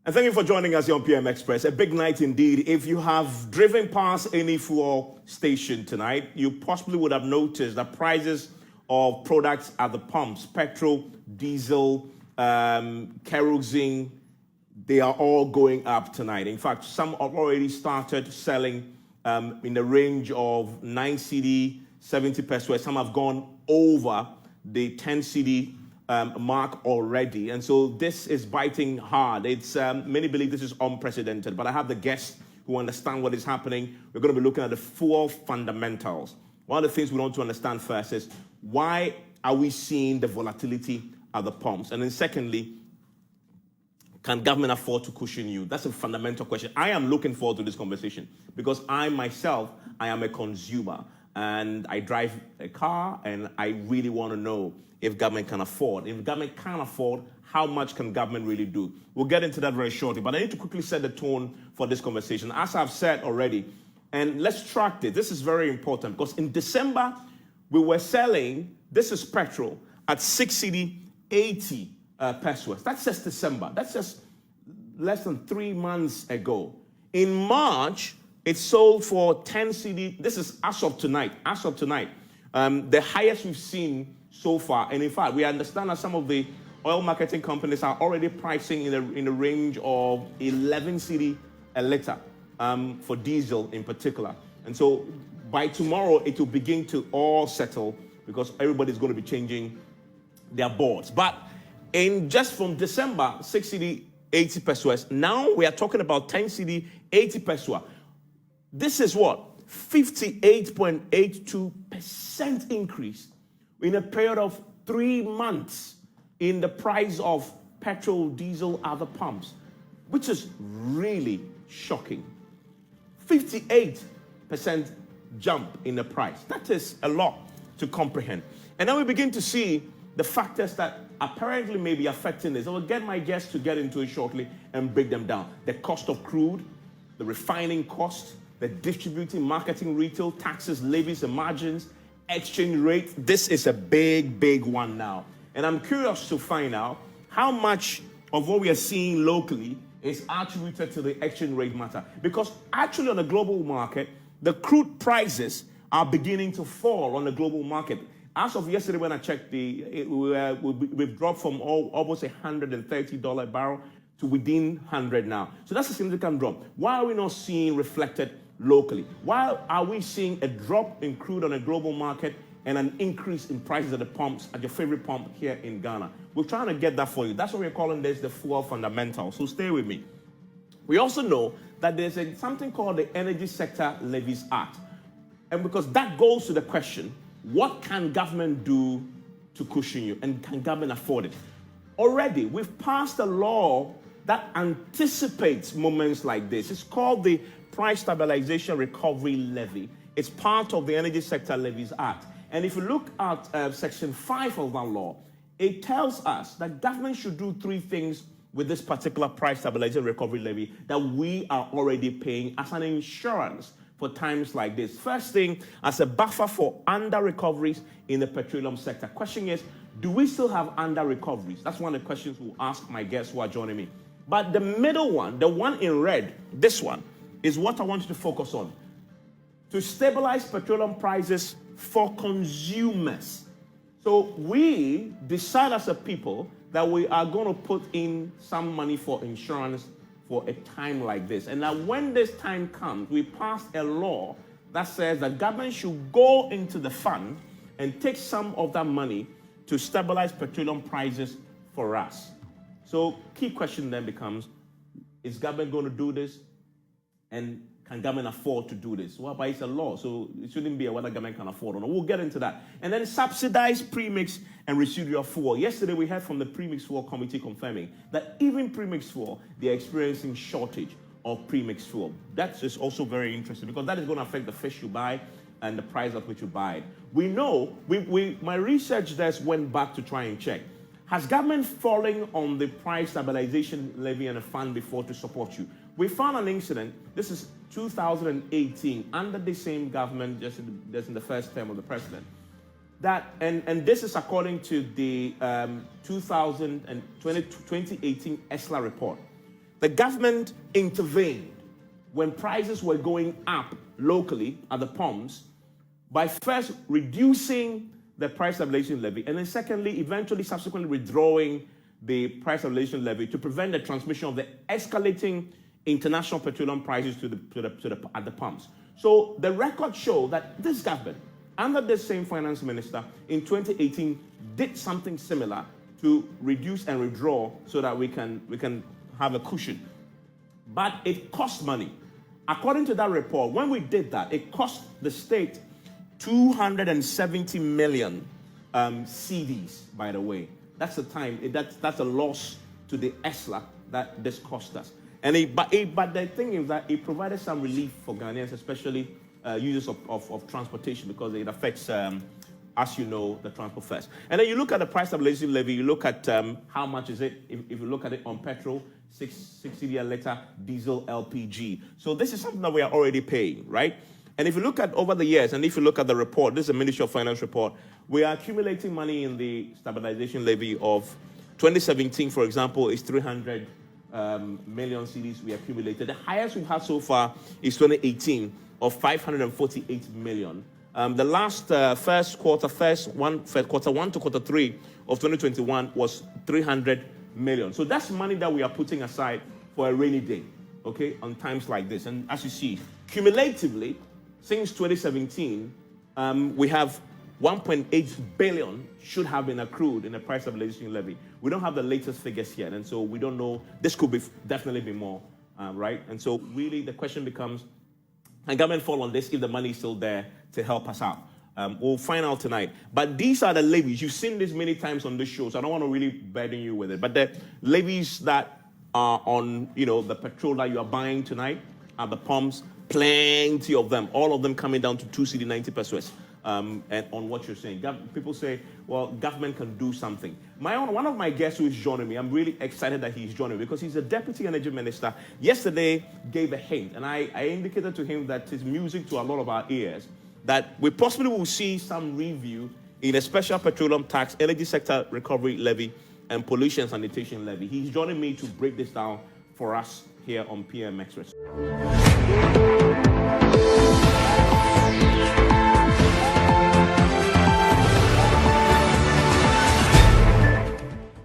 And thank you for joining us here on PM Express. A big night indeed. If you have driven past any fuel station tonight, you possibly would have noticed that prices of products at the pumps, petrol, diesel, kerosene, they are all going up tonight. In fact, some have already started selling in the range of 9 cedi, 70 pesos. Some have gone over the 10 cedi mark already, and so this is biting hard. It's many believe this is unprecedented, but I have the guests who understand what is happening. We're going to be looking at the fuel fundamentals. One of the things we want to understand first is why are we seeing the volatility at the pumps, and then secondly, can government afford to cushion you? That's a fundamental question. I am looking forward to this conversation because I myself, I am a consumer and I drive a car, and I really want to know if government can afford. If government can't afford, how much can government really do? We'll get into that very shortly, but I need to quickly set the tone for this conversation. As I've said already, and let's track this. This is very important because in December, we were selling, this is petrol, at 6 cedi 80 pesos. That's just December. That's just less than 3 months ago. In March, it sold for 10 cedi. This is as of tonight. As of tonight, the highest we've seen so far. And in fact, we understand that some of the oil marketing companies are already pricing in the range of 11 cedi a liter for diesel in particular. And so by tomorrow, it will begin to all settle because everybody's going to be changing their boards. But in just from December, 6 cedi 80 pesos. Now we are talking about 10 cedi 80 pesos. This is what? 58.82% increase in a period of 3 months in the price of petrol, diesel, other pumps, which is really shocking. 58% jump in the price. That is a lot to comprehend. And then we begin to see the factors that apparently may be affecting this. I will get my guests to get into it shortly and break them down. The cost of crude, the refining cost, the distributing, marketing, retail, taxes, levies, and margins, exchange rate. This is a big, big one now. And I'm curious to find out how much of what we are seeing locally is attributed to the exchange rate matter. Because actually on the global market, the crude prices are beginning to fall on the global market. As of yesterday when I checked, we've dropped from almost $130 a barrel to within 100 now. So that's a significant drop. Why are we not seeing reflected locally? Why are we seeing a drop in crude on a global market and an increase in prices at the pumps, at your favorite pump here in Ghana? We're trying to get that for you. That's what we're calling this the fuel fundamental. So stay with me. We also know that there's something called the Energy Sector Levies Act. And because that goes to the question, what can government do to cushion you? And can government afford it? Already, we've passed a law that anticipates moments like this. It's called the Price Stabilization Recovery Levy. It's part of the Energy Sector Levies Act. And if you look at Section 5 of that law, it tells us that government should do 3 things with this particular Price Stabilization Recovery Levy that we are already paying as an insurance for times like this. First thing, as a buffer for under-recoveries in the petroleum sector. Question is, do we still have under-recoveries? That's one of the questions we'll ask my guests who are joining me. But the middle one, the one in red, this one, is what I want you to focus on. To stabilize petroleum prices for consumers. So we decide as a people that we are going to put in some money for insurance for a time like this. And that when this time comes, we pass a law that says that government should go into the fund and take some of that money to stabilize petroleum prices for us. So key question then becomes, is government going to do this? And can government afford to do this? Well, but it's a law, so it shouldn't be whether government can afford or not. We'll get into that. And then subsidize premix and residual fuel. Yesterday, we heard from the premix fuel committee confirming that even premix fuel, they're experiencing shortage of premix fuel. That is also very interesting because that is going to affect the fish you buy and the price at which you buy it. We know, my research desk went back to try and check. Has government fallen on the price stabilization levy and a fund before to support you? We found an incident, this is 2018, under the same government, just in the first term of the president, that, and this is according to the 2018 ESLA report, the government intervened when prices were going up locally at the pumps by first reducing the price stabilization levy, and then secondly, eventually subsequently withdrawing the price stabilization levy to prevent the transmission of the escalating international petroleum prices at the pumps. So the records show that this government, under the same finance minister in 2018, did something similar to reduce and withdraw so that we can have a cushion. But it cost money. According to that report, when we did that, it cost the state 270 million CDs, by the way. That's the time, that's a loss to the ESLA that this cost us. But the thing is that it provided some relief for Ghanaians, especially users of transportation, because it affects, as you know, the transport fares. And then you look at the price stabilization levy, you look at how much is it, if you look at it on petrol, 60 a litre, diesel, LPG. So this is something that we are already paying, right? And if you look at over the years, and if you look at the report, this is a Ministry of Finance report, we are accumulating money in the stabilization levy of 2017, for example, is 300 million CDs we accumulated. The highest we've had so far is 2018 of 548 million. The last quarter one to quarter three of 2021 was 300 million. So that's money that we are putting aside for a rainy day, okay, on times like this. And as you see, cumulatively, since 2017, we have 1.8 billion should have been accrued in the price stabilization levy. We don't have the latest figures yet, and so we don't know. This could be definitely be more, right? And so really the question becomes, can government fall on this if the money is still there to help us out? We'll find out tonight. But these are the levies. You've seen this many times on this show, so I don't want to really burden you with it. But the levies that are on, the petrol that you are buying tonight at the pumps, plenty of them, all of them coming down to 2 CD 90 pesos. And on what you're saying, people say, well, government can do something. One of my guests who is joining me, I'm really excited that he's joining me because he's a deputy energy minister. Yesterday gave a hint, and I indicated to him that it's music to a lot of our ears, that we possibly will see some review in a special petroleum tax, energy sector recovery levy, and pollution sanitation levy. He's joining me to break this down for us here on PM Express.